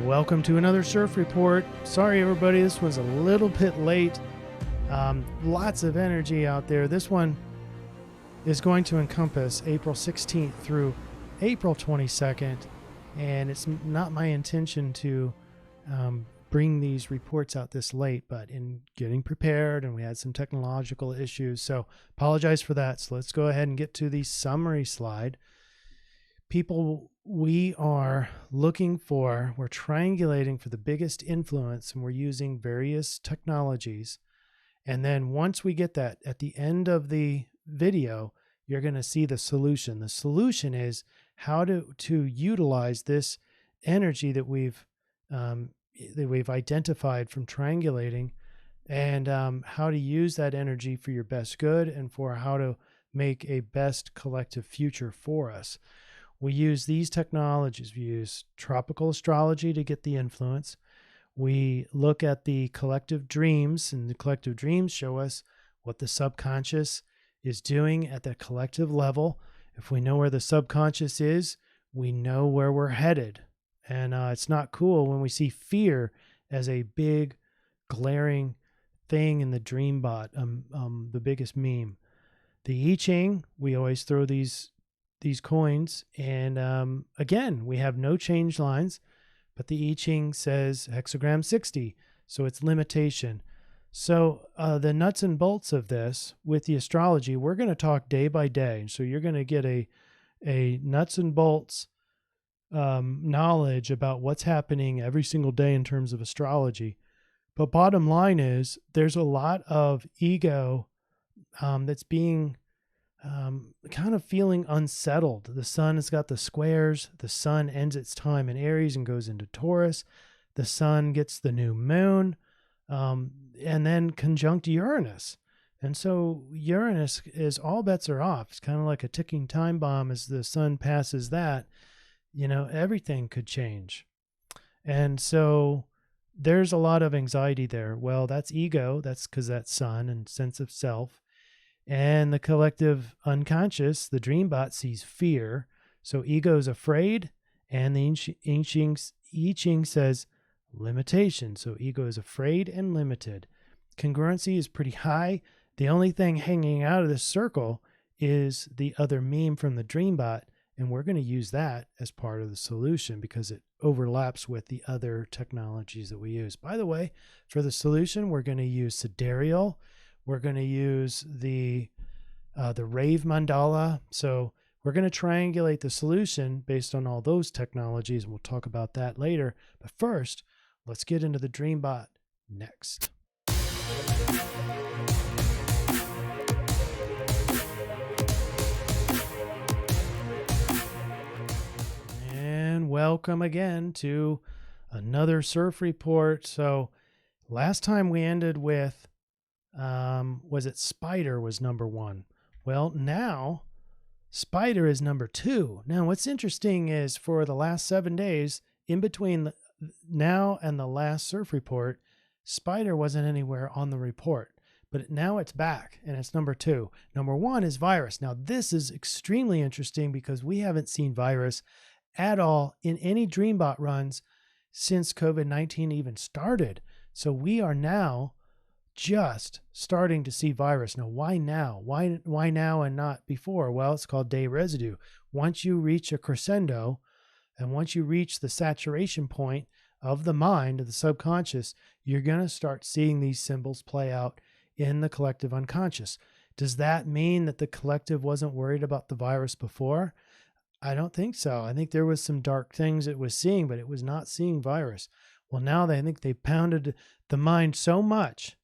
Welcome to another CIRF report. Sorry, everybody, this was a little bit late. Lots of energy out there. This one is going to encompass April 16th through April 22nd, and it's not my intention to bring these reports out this late, but in getting prepared, and we had some technological issues, so apologize for that. So let's go ahead and get to the summary slide. People, we're triangulating for the biggest influence, and we're using various technologies. And then once we get that, at the end of the video, you're going to see the solution. The solution is how to utilize this energy that we've identified from triangulating, and how to use that energy for your best good and for how to make a best collective future for us. We use these technologies. We use tropical astrology to get the influence. We look at the collective dreams, and the collective dreams show us what the subconscious is doing at the collective level. If we know where the subconscious is, we know where we're headed. And it's not cool when we see fear as a big, glaring thing in the dream bot, the biggest meme. The I-Ching, we always throw these coins, and again, we have no change lines, but the I-Ching says hexagram 60, so it's limitation. So the nuts and bolts of this with the astrology, we're going to talk day by day. So you're going to get a nuts and bolts knowledge about what's happening every single day in terms of astrology. But bottom line is there's a lot of ego that's being kind of feeling unsettled. The sun has got the squares. The sun ends its time in Aries and goes into Taurus. The sun gets the new moon, and then conjunct Uranus. And so Uranus is all bets are off. It's kind of like a ticking time bomb. As the sun passes that, everything could change. And so there's a lot of anxiety there. Well, that's ego. That's because that's sun and sense of self. And the collective unconscious, the dream bot, sees fear. So ego is afraid, and the I-Ching says limitation. So ego is afraid and limited. Congruency is pretty high. The only thing hanging out of this circle is the other meme from the dream bot, and we're going to use that as part of the solution because it overlaps with the other technologies that we use. By the way, for the solution, we're going to use Sidereal. We're going to use the rave mandala. So we're going to triangulate the solution based on all those technologies, and we'll talk about that later. But first, let's get into the dream bot next. And welcome again to another CIRF report. So last time we ended with was it Spider was number 1? Well, now Spider is number 2. Now, what's interesting is for the last 7 days, in between now and the last CIRF report, Spider wasn't anywhere on the report, but now it's back and it's number 2. Number 1 is Virus. Now, this is extremely interesting because we haven't seen Virus at all in any DreamBot runs since COVID-19 even started. So we are now just starting to see Virus. Now, why now? Why now and not before? Well, it's called day residue. Once you reach a crescendo, and once you reach the saturation point of the mind, of the subconscious, you're going to start seeing these symbols play out in the collective unconscious. Does that mean that the collective wasn't worried about the virus before? I don't think so. I think there was some dark things it was seeing, but it was not seeing virus. Well, now I think they pounded the mind so much,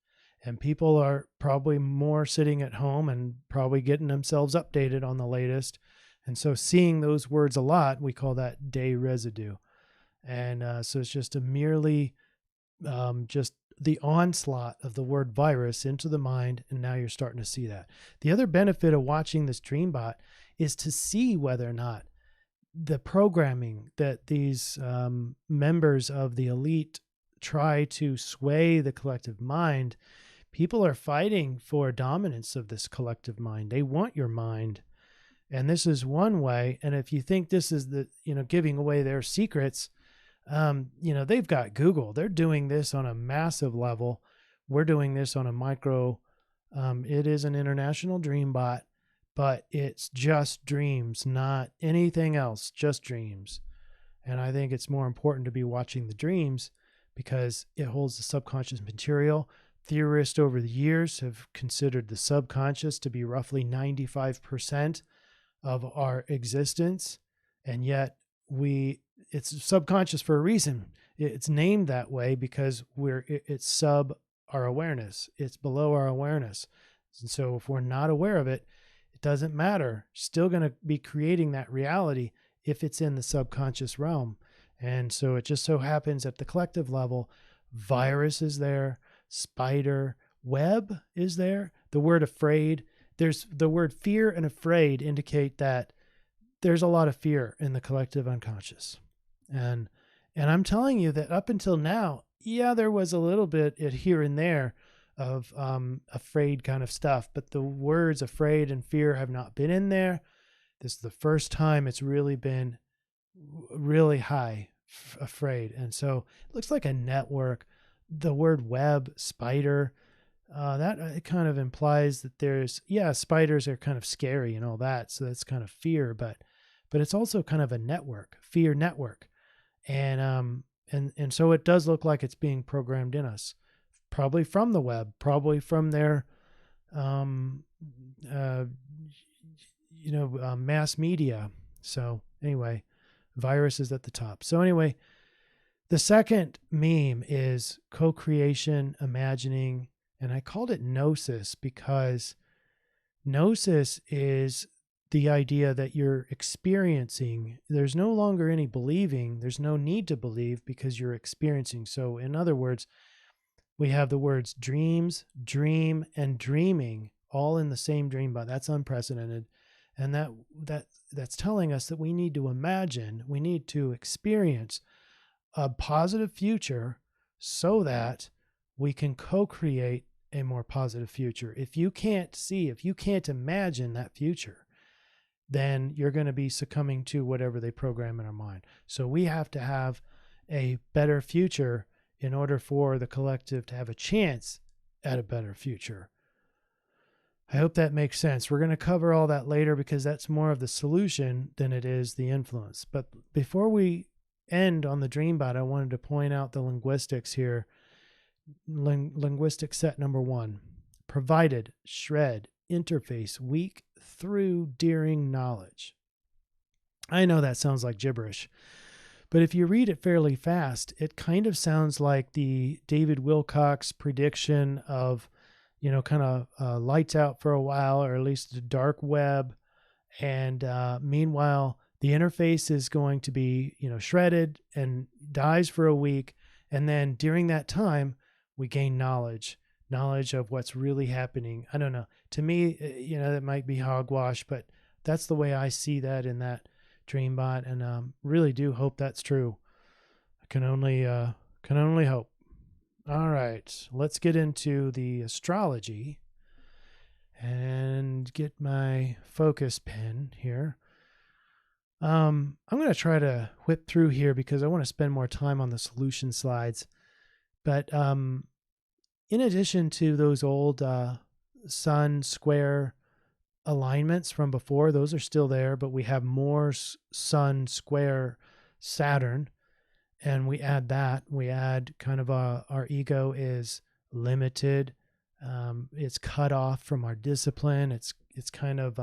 and people are probably more sitting at home and probably getting themselves updated on the latest. And so seeing those words a lot, we call that day residue. And so it's just a merely just the onslaught of the word virus into the mind. And now you're starting to see that. The other benefit of watching this DreamBot is to see whether or not the programming that these members of the elite try to sway the collective mind. People are fighting for dominance of this collective mind. They want your mind. And this is one way. And if you think this is the, giving away their secrets, They've got Google. They're doing this on a massive level. We're doing this on a micro. It is an international dream bot, but it's just dreams, not anything else, just dreams. And I think it's more important to be watching the dreams because it holds the subconscious material. Theorists over the years have considered the subconscious to be roughly 95% of our existence. And yet it's subconscious for a reason. It's named that way because it's sub our awareness. It's below our awareness. And so if we're not aware of it, it doesn't matter. Still going to be creating that reality if it's in the subconscious realm. And so it just so happens at the collective level, virus is there, spider web is there. The word afraid, there's the word fear and afraid indicate that there's a lot of fear in the collective unconscious. And I'm telling you that up until now, yeah, there was a little bit here and there of afraid kind of stuff, but the words afraid and fear have not been in there. This is the first time it's really been really high afraid. And so it looks like a network. The word web, spider, that it kind of implies that spiders are kind of scary and all that. So that's kind of fear, but it's also kind of a network, fear network. And so it does look like it's being programmed in us, probably from the web, probably from their, mass media. So anyway, virus is at the top. So anyway, the second meme is co-creation, imagining, and I called it gnosis because gnosis is the idea that you're experiencing. There's no longer any believing. There's no need to believe because you're experiencing. So in other words, we have the words dreams, dream, and dreaming all in the same dream, but that's unprecedented. And that's telling us that we need to imagine, we need to experience a positive future so that we can co-create a more positive future. If you can't imagine that future, then you're going to be succumbing to whatever they program in our mind. So we have to have a better future in order for the collective to have a chance at a better future. I hope that makes sense. We're going to cover all that later because that's more of the solution than it is the influence. But before we end on the dreambot, I wanted to point out the linguistics here. Linguistic set number 1, provided, shred, interface, weak through during knowledge. I know that sounds like gibberish, but if you read it fairly fast, it kind of sounds like the David Wilcox prediction of, kind of lights out for a while, or at least the dark web. And meanwhile, the interface is going to be, shredded and dies for a week. And then during that time, we gain knowledge of what's really happening. I don't know. To me, that might be hogwash, but that's the way I see that in that dreambot, and really do hope that's true. I can only hope. All right, let's get into the astrology and get my focus pen here. I'm going to try to whip through here because I want to spend more time on the solution slides. But in addition to those old sun square alignments from before, those are still there, but we have more sun square Saturn, and we add that. We add kind of our ego is limited. It's cut off from our discipline. It's kind of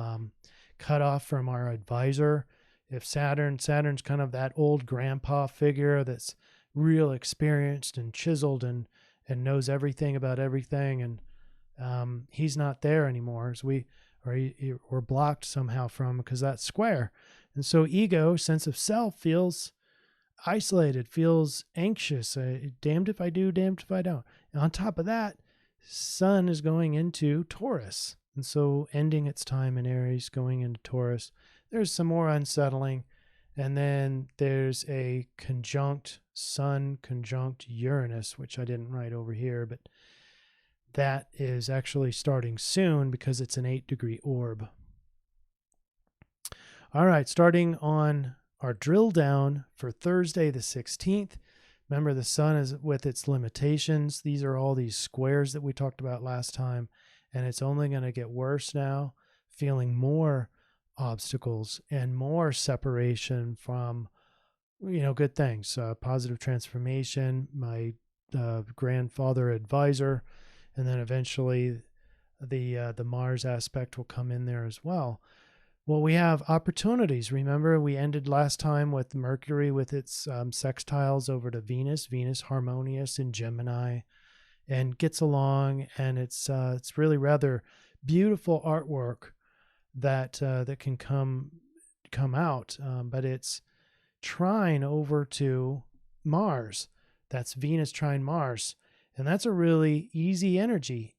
cut off from our advisor. If Saturn's kind of that old grandpa figure that's real experienced and chiseled and knows everything about everything, and he's not there anymore. So we're blocked somehow from, because that's square. And so ego, sense of self, feels isolated, feels anxious. Damned if I do, damned if I don't. And on top of that, Sun is going into Taurus. And so ending its time in Aries, going into Taurus. There's some more unsettling. And then there's a conjunct Sun, conjunct Uranus, which I didn't write over here, but that is actually starting soon because it's an 8-degree orb. All right, starting on our drill down for Thursday the 16th. Remember, the sun is with its limitations. These are all these squares that we talked about last time, and it's only going to get worse now, feeling more obstacles and more separation from, good things, positive transformation, my grandfather advisor, and then eventually the Mars aspect will come in there as well. Well, we have opportunities. Remember, we ended last time with Mercury with its sextiles over to Venus. Venus harmonious in Gemini, and gets along, and it's really rather beautiful artwork that can come out, but it's trine over to Mars. That's Venus trine Mars, and that's a really easy energy,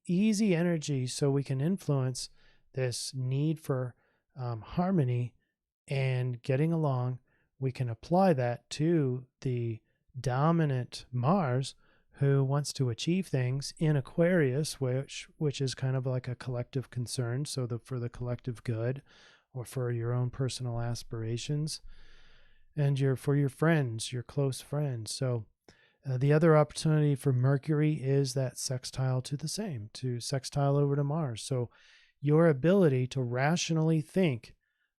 so we can influence this need for harmony and getting along. We can apply that to the dominant Mars, who wants to achieve things in Aquarius, which is kind of like a collective concern, so for the collective good, or for your own personal aspirations, and for your friends, your close friends. So the other opportunity for Mercury is that sextile to sextile over to Mars. So your ability to rationally think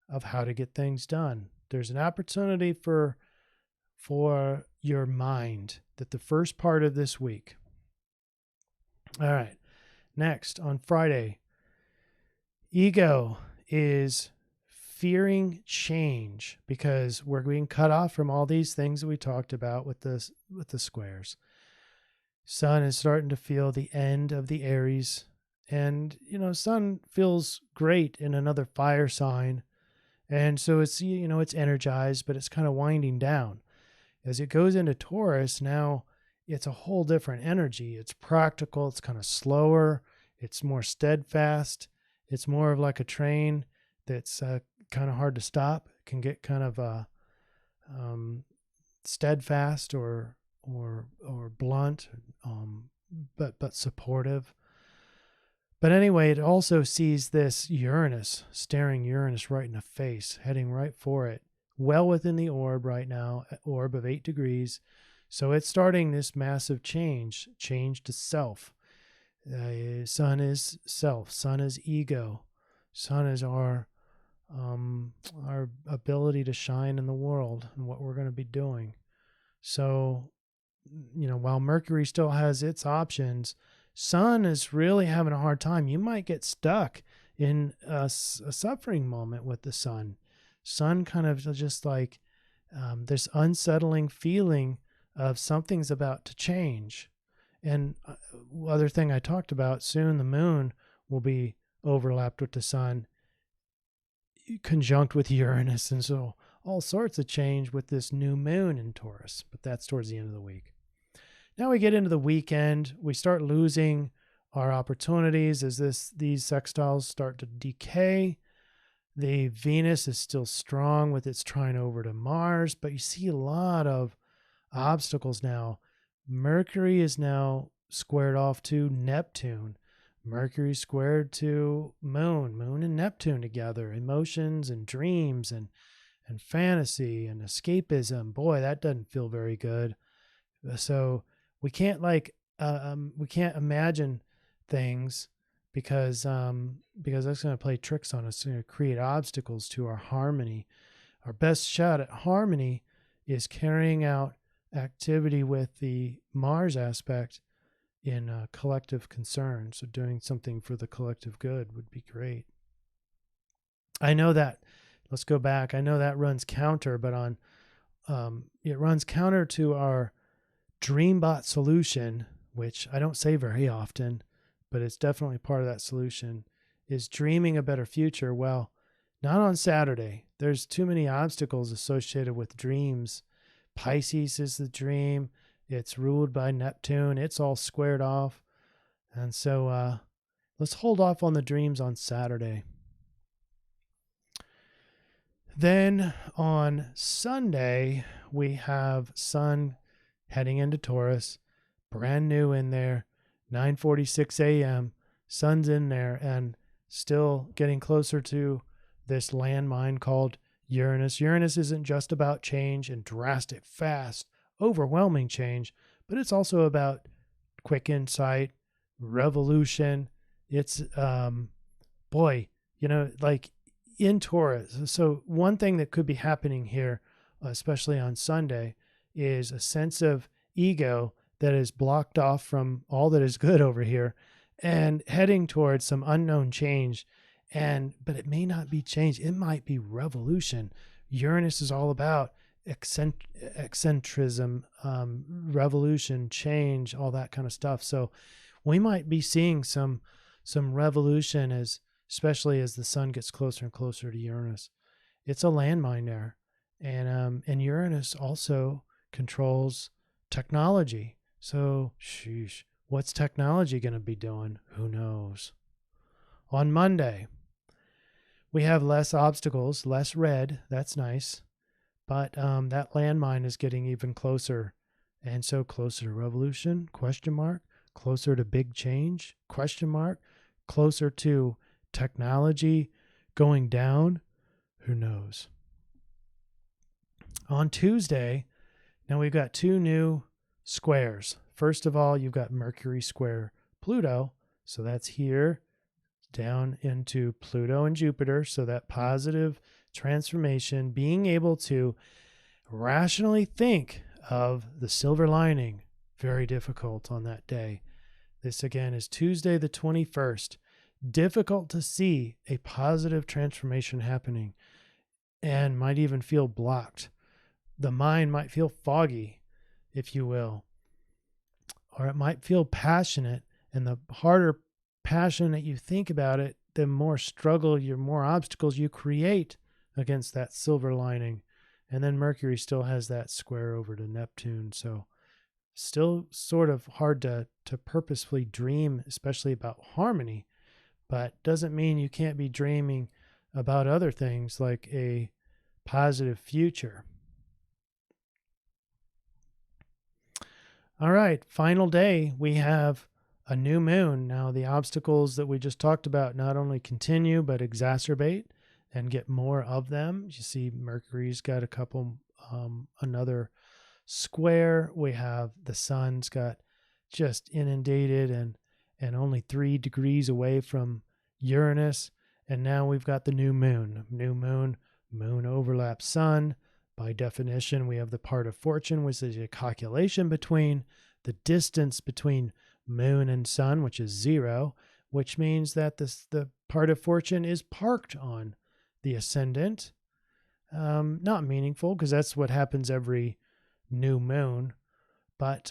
of how to get things done. There's an opportunity for your mind, that the first part of this week. All right. Next, on Friday, ego is fearing change because we're being cut off from all these things that we talked about with the squares. Sun is starting to feel the end of the Aries, and Sun feels great in another fire sign, and so it's it's energized, but it's kind of winding down. As it goes into Taurus, now it's a whole different energy. It's practical, it's kind of slower, it's more steadfast, it's more of like a train that's kind of hard to stop. It can get kind of steadfast or blunt, but supportive. But anyway, it also sees this Uranus, staring Uranus right in the face, heading right for it, well within the orb right now, orb of 8 degrees. So it's starting this massive change to self. Sun is self. Sun is ego. Sun is our ability to shine in the world and what we're going to be doing. So, while Mercury still has its options, Sun is really having a hard time. You might get stuck in a suffering moment with the Sun. Sun kind of just like this unsettling feeling of something's about to change. And other thing I talked about, soon the moon will be overlapped with the Sun, conjunct with Uranus, and so all sorts of change with this new moon in Taurus. But that's towards the end of the week. Now we get into the weekend. We start losing our opportunities as these sextiles start to decay. The Venus is still strong with its trine over to Mars, but you see a lot of obstacles now. Mercury is now squared off to Neptune. Mercury squared to Moon and Neptune together, emotions and dreams and fantasy and escapism. Boy, that doesn't feel very good. So we can't we can't imagine things because that's going to play tricks on us. It's going to create obstacles to our harmony. Our best shot at harmony is carrying out activity with the Mars aspect in collective concern. So doing something for the collective good would be great. I know that, let's go back. I know that runs counter, but it runs counter to our DreamBot solution, which I don't say very often, but it's definitely part of that solution, is dreaming a better future. Well, not on Saturday. There's too many obstacles associated with dreams. Pisces is the dream. It's ruled by Neptune. It's all squared off. And so let's hold off on the dreams on Saturday. Then on Sunday, we have Sun heading into Taurus, brand new in there, 9:46 a.m. Sun's in there and still getting closer to this landmine called Uranus. Uranus isn't just about change and drastic, fast, overwhelming change, but it's also about quick insight, revolution. It's, boy, like in Taurus. So, one thing that could be happening here, especially on Sunday, is a sense of ego that is blocked off from all that is good over here and heading towards some unknown change. But it may not be change, it might be revolution. Uranus is all about eccentricism, revolution, change, all that kind of stuff. So we might be seeing some revolution, especially as the sun gets closer and closer to Uranus. It's a landmine there. And Uranus also controls technology. So, sheesh, what's technology going to be doing? Who knows? On Monday, we have less obstacles, less red. That's nice. But that landmine is getting even closer. And so closer to revolution, question mark, closer to big change, question mark, closer to technology going down. Who knows? On Tuesday, now we've got two new squares. First of all, you've got Mercury square Pluto. So that's here down into Pluto and Jupiter. So that positive transformation, being able to rationally think of the silver lining, very difficult on that day. This again is Tuesday the 21st. Difficult to see a positive transformation happening and might even feel blocked. The mind might feel foggy, if you will, or it might feel passionate, and the harder passion that you think about it, the more struggle, more obstacles you create against that silver lining. And then Mercury still has that square over to Neptune, so still sort of hard to purposefully dream, especially about harmony, but doesn't mean you can't be dreaming about other things like a positive future. All right, final day, we have a new moon. Now, the obstacles that we just talked about not only continue, but exacerbate and get more of them. You see Mercury's got a couple, another square. We have the sun's got just inundated and only 3 degrees away from Uranus. And now we've got the new moon. Moon overlaps sun. By definition, we have the part of fortune, which is a calculation between the distance between moon and sun, which is 0, which means that the part of fortune is parked on the ascendant. Not meaningful, because that's what happens every new moon. But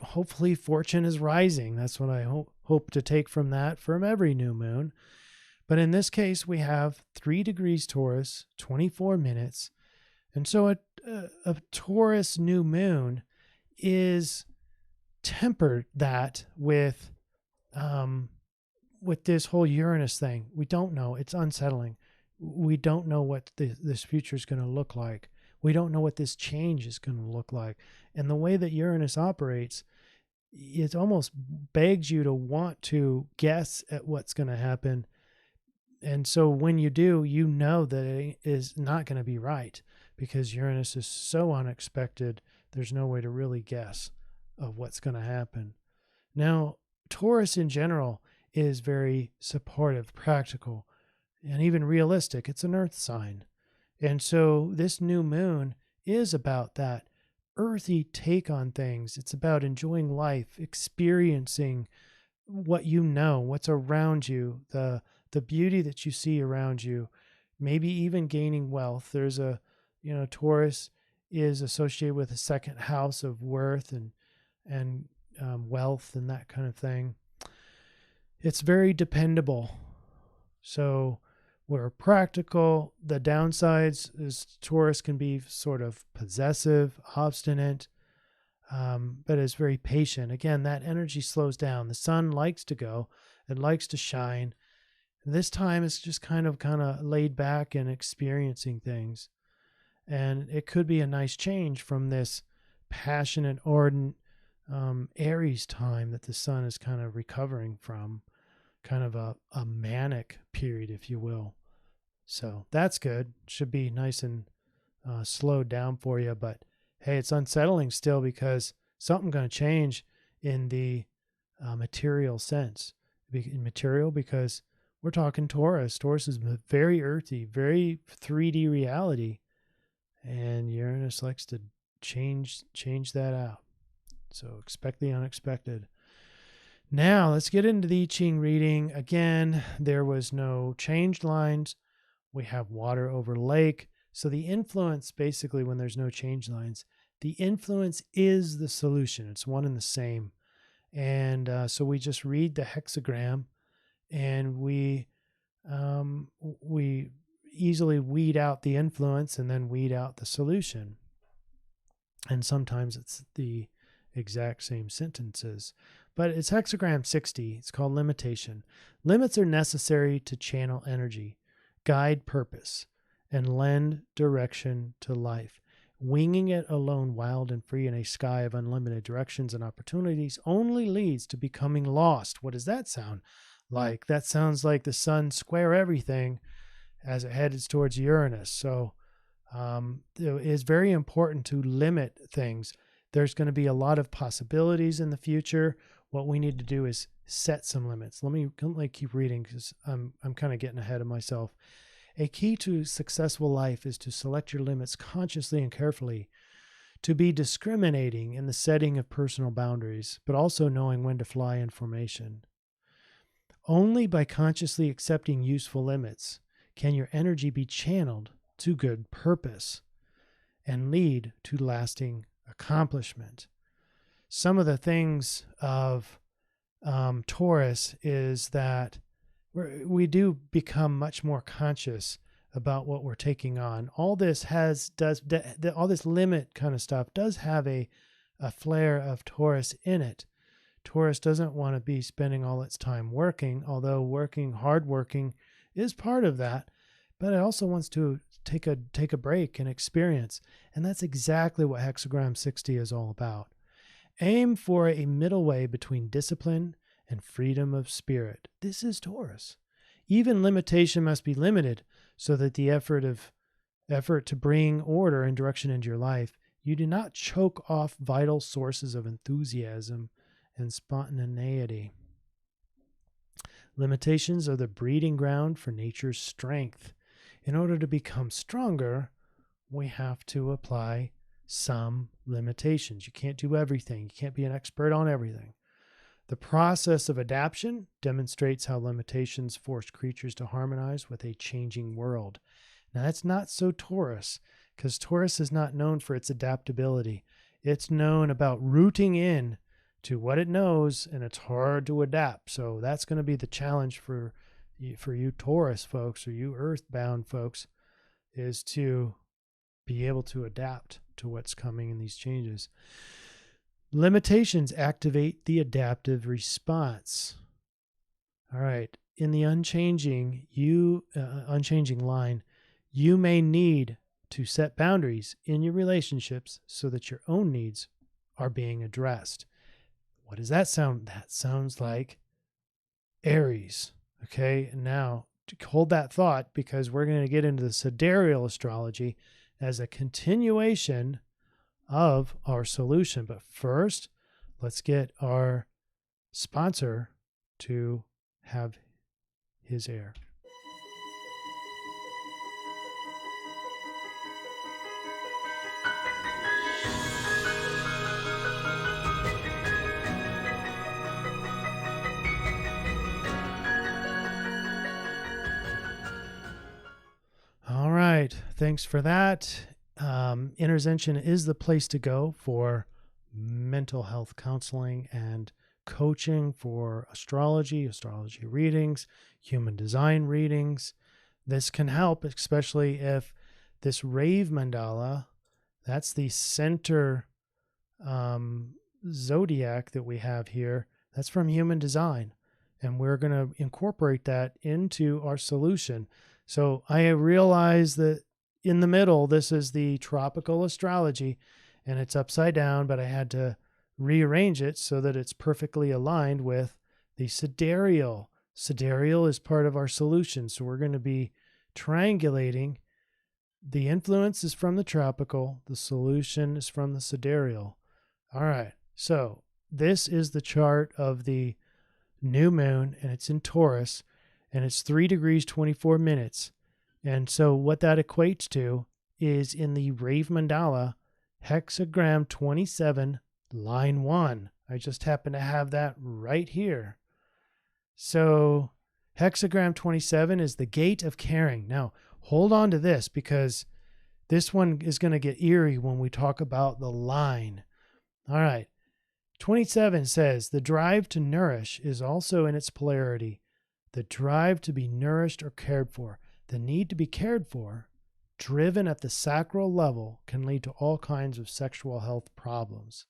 hopefully fortune is rising. That's what I hope to take from that from every new moon. But in this case, we have 3 degrees Taurus, 24 minutes. And so a Taurus new moon is tempered that with this whole Uranus thing. We don't know. It's unsettling. We don't know what this future is going to look like. We don't know what this change is going to look like. And the way that Uranus operates, it almost begs you to want to guess at what's going to happen. And so when you do, you know that it is not going to be right, because Uranus is so unexpected. There's no way to really guess of what's going to happen. Now, Taurus in general is very supportive, practical, and even realistic. It's an earth sign. And so this new moon is about that earthy take on things. It's about enjoying life, experiencing what you know, what's around you, the beauty that you see around you, maybe even gaining wealth. There's Taurus is associated with a second house of worth and wealth and that kind of thing. It's very dependable. So we're practical. The downsides is Taurus can be sort of possessive, obstinate, but is very patient. Again, that energy slows down. The sun likes to go. It likes to shine. This time it's just kind of laid back and experiencing things. And it could be a nice change from this passionate, ardent Aries time that the sun is kind of recovering from, kind of a manic period, if you will. So that's good. Should be nice and slowed down for you. But hey, it's unsettling still because something's going to change in the material sense. In material, because we're talking Taurus. Taurus is very earthy, very 3D reality. And Uranus likes to change that out. So expect the unexpected. Now let's get into the I-Ching reading. Again, there was no changed lines. We have water over lake. So the influence, basically, when there's no change lines, the influence is the solution. It's one and the same. And so we just read the hexagram, and we easily weed out the influence and then weed out the solution. And sometimes it's the exact same sentences. But it's hexagram 60. It's called limitation. Limits are necessary to channel energy, guide purpose, and lend direction to life. Winging it alone, wild and free in a sky of unlimited directions and opportunities, only leads to becoming lost. What does that sound like? That sounds like the sun square everything as it heads towards Uranus. So it is very important to limit things. There's going to be a lot of possibilities in the future. What we need to do is set some limits. Let me keep reading because I'm kind of getting ahead of myself. A key to successful life is to select your limits consciously and carefully, to be discriminating in the setting of personal boundaries, but also knowing when to fly in formation. Only by consciously accepting useful limits can your energy be channeled to good purpose and lead to lasting accomplishment. Some of the things of Taurus is that we do become much more conscious about what we're taking on. All this all this limit kind of stuff does have a flair of Taurus in it. Taurus doesn't want to be spending all its time working, although hard working is part of that, but it also wants to take a break and experience. And that's exactly what hexagram 60 is all about. Aim for a middle way between discipline and freedom of spirit. This is Taurus. Even limitation must be limited so that the effort to bring order and direction into your life, you do not choke off vital sources of enthusiasm and spontaneity. Limitations are the breeding ground for nature's strength. In order to become stronger, we have to apply some limitations. You can't do everything. You can't be an expert on everything. The process of adaptation demonstrates how limitations force creatures to harmonize with a changing world. Now, that's not so Taurus, because Taurus is not known for its adaptability. It's known about rooting in to what it knows, and it's hard to adapt. So that's going to be the challenge for you Taurus folks, or you earthbound folks, is to be able to adapt to what's coming in these changes. Limitations activate the adaptive response. All right. In the unchanging line, you may need to set boundaries in your relationships so that your own needs are being addressed. What does that sound? That sounds like Aries. Okay. Now, hold that thought, because we're going to get into the Sidereal Astrology as a continuation of our solution. But first, let's get our sponsor to have his air. All right. Thanks for that. Intervention is the place to go for mental health counseling and coaching for astrology readings, human design readings. This can help, especially if this rave mandala, that's the center zodiac that we have here, that's from human design. And we're going to incorporate that into our solution. So I realize that in the middle, this is the Tropical Astrology, and it's upside down, but I had to rearrange it so that it's perfectly aligned with the Sidereal. Sidereal is part of our solution, so we're going to be triangulating. The influence is from the tropical. The solution is from the sidereal. All right. So this is the chart of the new moon, and it's in Taurus, and it's 3 degrees 24 minutes. And so what that equates to is in the Rave Mandala, hexagram 27, line 1. I just happen to have that right here. So hexagram 27 is the gate of caring. Now, hold on to this, because this one is going to get eerie when we talk about the line. All right. 27 says, the drive to nourish is also in its polarity. The drive to be nourished or cared for. The need to be cared for, driven at the sacral level, can lead to all kinds of sexual health problems.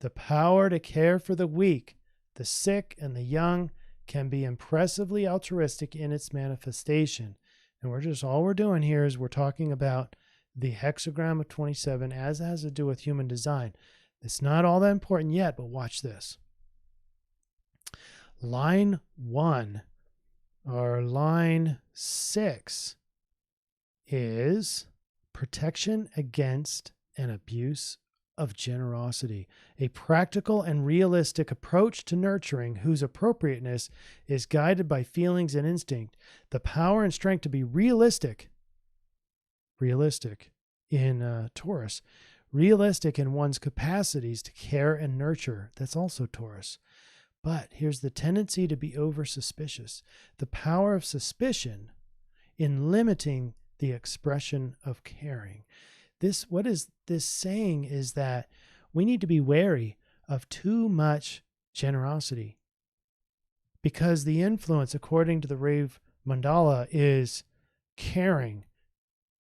The power to care for the weak, the sick, and the young can be impressively altruistic in its manifestation. And all we're doing here is we're talking about the hexagram of 27 as it has to do with human design. It's not all that important yet, but watch this. Line 1 or line 6 is protection against an abuse of generosity, a practical and realistic approach to nurturing whose appropriateness is guided by feelings and instinct, the power and strength to be realistic in Taurus, realistic in one's capacities to care and nurture. That's also Taurus. But here's the tendency to be over-suspicious, the power of suspicion in limiting the expression of caring. What is this saying is that we need to be wary of too much generosity, because the influence, according to the Rave Mandala, is caring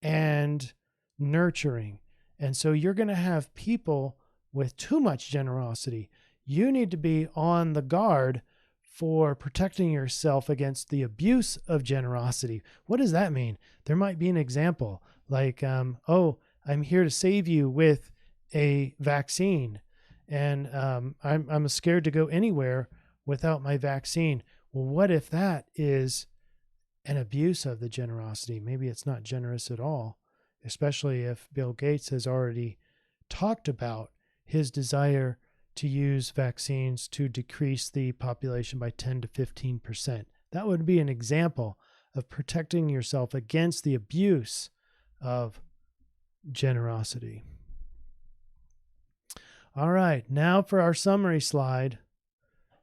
and nurturing. And so you're going to have people with too much generosity. You need to be on the guard for protecting yourself against the abuse of generosity. What does that mean? There might be an example like, I'm here to save you with a vaccine, and I'm scared to go anywhere without my vaccine. Well, what if that is an abuse of the generosity? Maybe it's not generous at all, especially if Bill Gates has already talked about his desire to use vaccines to decrease the population by 10 to 15%. That would be an example of protecting yourself against the abuse of generosity. All right, now for our summary slide.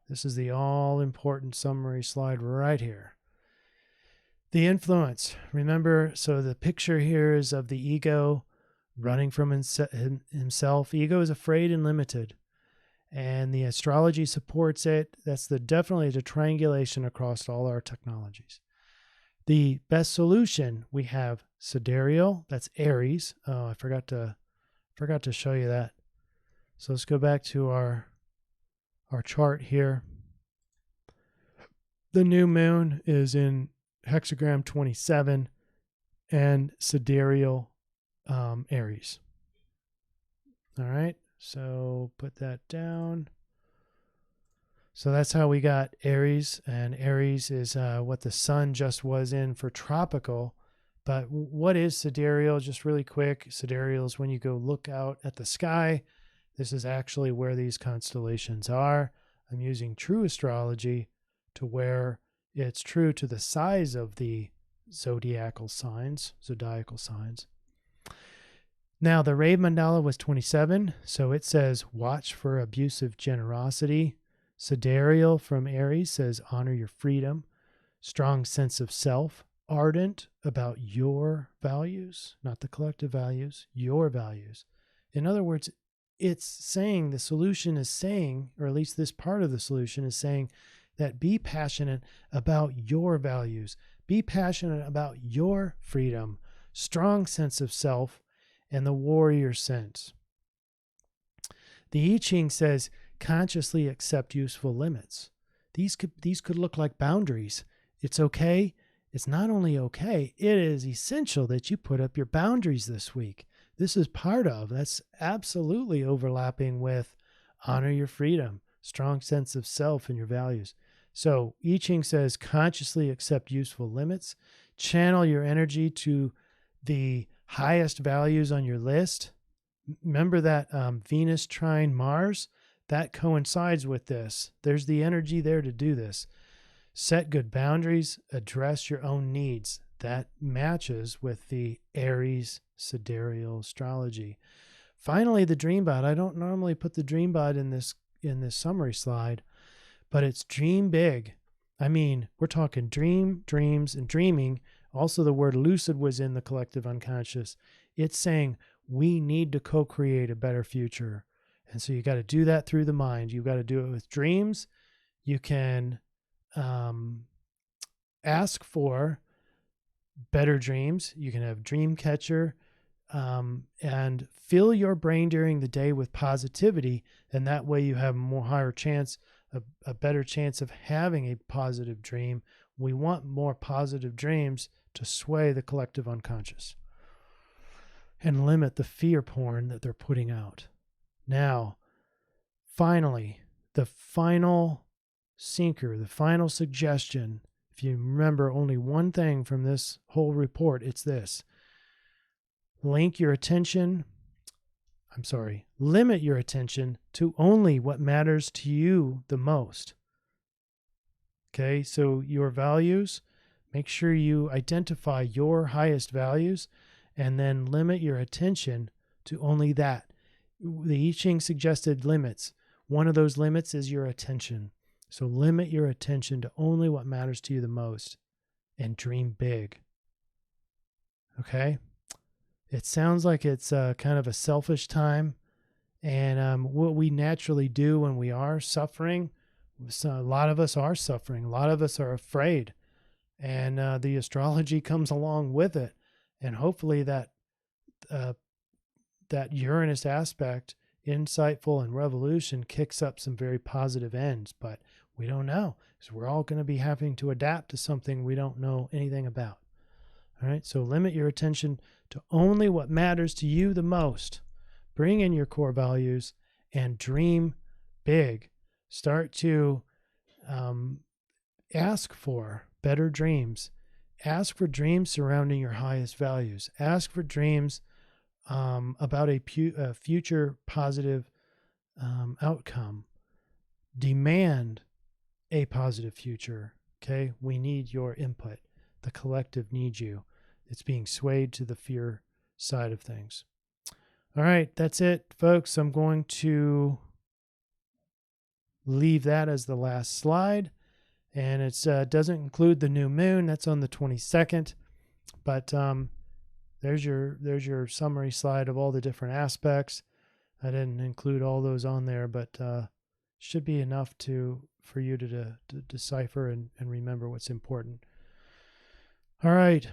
This is the all-important summary slide right here. The influence. Remember, so the picture here is of the ego running from himself. Ego is afraid and limited, and the astrology supports it. That's definitely the triangulation across all our technologies. The best solution, we have Sidereal, that's Aries. Oh, I forgot to show you that. So let's go back to our chart here. The new moon is in hexagram 27 and Sidereal Aries. All right, so put that down. So that's how we got Aries, and Aries is what the sun just was in for tropical. But what is sidereal? Just really quick, sidereal is when you go look out at the sky. This is actually where these constellations are. I'm using true astrology to where it's true to the size of the zodiacal signs. Now, the Rave Mandala was 27, so it says, watch for abusive generosity. Sidereal from Aries says, honor your freedom, strong sense of self, ardent about your values, not the collective values, your values. In other words, it's saying, the solution is saying, or at least this part of the solution is saying, that be passionate about your values, be passionate about your freedom, strong sense of self, and the warrior sense. The I-Ching says, consciously accept useful limits. These could look like boundaries. It's okay. It's not only okay, it is essential that you put up your boundaries this week. This is that's absolutely overlapping with honor your freedom, strong sense of self and your values. So I-Ching says consciously accept useful limits, channel your energy to the highest values on your list. Remember that Venus trine Mars? That coincides with this. There's the energy there to do this. Set good boundaries, address your own needs. That matches with the Aries Sidereal Astrology. Finally, the dream bod. I don't normally put the dream bod in this summary slide, but it's dream big. I mean, we're talking dream, dreams, and dreaming. Also, the word lucid was in the collective unconscious. It's saying we need to co-create a better future. And so you got to do that through the mind. You've got to do it with dreams. You can ask for better dreams. You can have dream catcher and fill your brain during the day with positivity. And that way you have a better chance of having a positive dream. We want more positive dreams to sway the collective unconscious and limit the fear porn that they're putting out. Now, finally, the final sinker, the final suggestion, if you remember only one thing from this whole report, it's this. Limit your attention to only what matters to you the most. Okay, so your values, make sure you identify your highest values and then limit your attention to only that. The I-Ching suggested limits. One of those limits is your attention. So limit your attention to only what matters to you the most and dream big. Okay? It sounds like it's kind of a selfish time. And what we naturally do when we are suffering, so a lot of us are suffering. A lot of us are afraid. And the astrology comes along with it. And hopefully that Uranus aspect, insightful and revolution, kicks up some very positive ends, but we don't know because we're all going to be having to adapt to something we don't know anything about. All right, so limit your attention to only what matters to you the most. Bring in your core values and dream big. Start to ask for better dreams. Ask for dreams surrounding your highest values. Ask for dreams about a future positive outcome. Demand a positive future. Okay, we need your input. The collective needs you. It's being swayed to the fear side of things. All right, that's it, folks. I'm going to leave that as the last slide. And it doesn't include the new moon. That's on the 22nd. But there's your summary slide of all the different aspects. I didn't include all those on there, but should be enough for you to decipher and remember what's important. All right,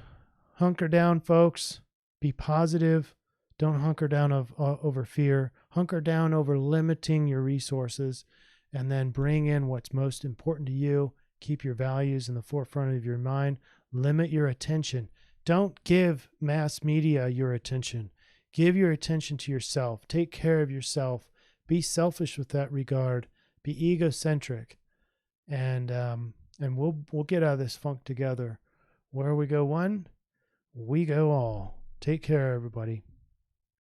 hunker down, folks. Be positive. Don't hunker down over fear. Hunker down over limiting your resources, and then bring in what's most important to you. Keep your values in the forefront of your mind. Limit your attention. Don't give mass media your attention. Give your attention to yourself. Take care of yourself. Be selfish with that regard. Be egocentric, and we'll get out of this funk together. Where we go one, we go all. Take care, everybody.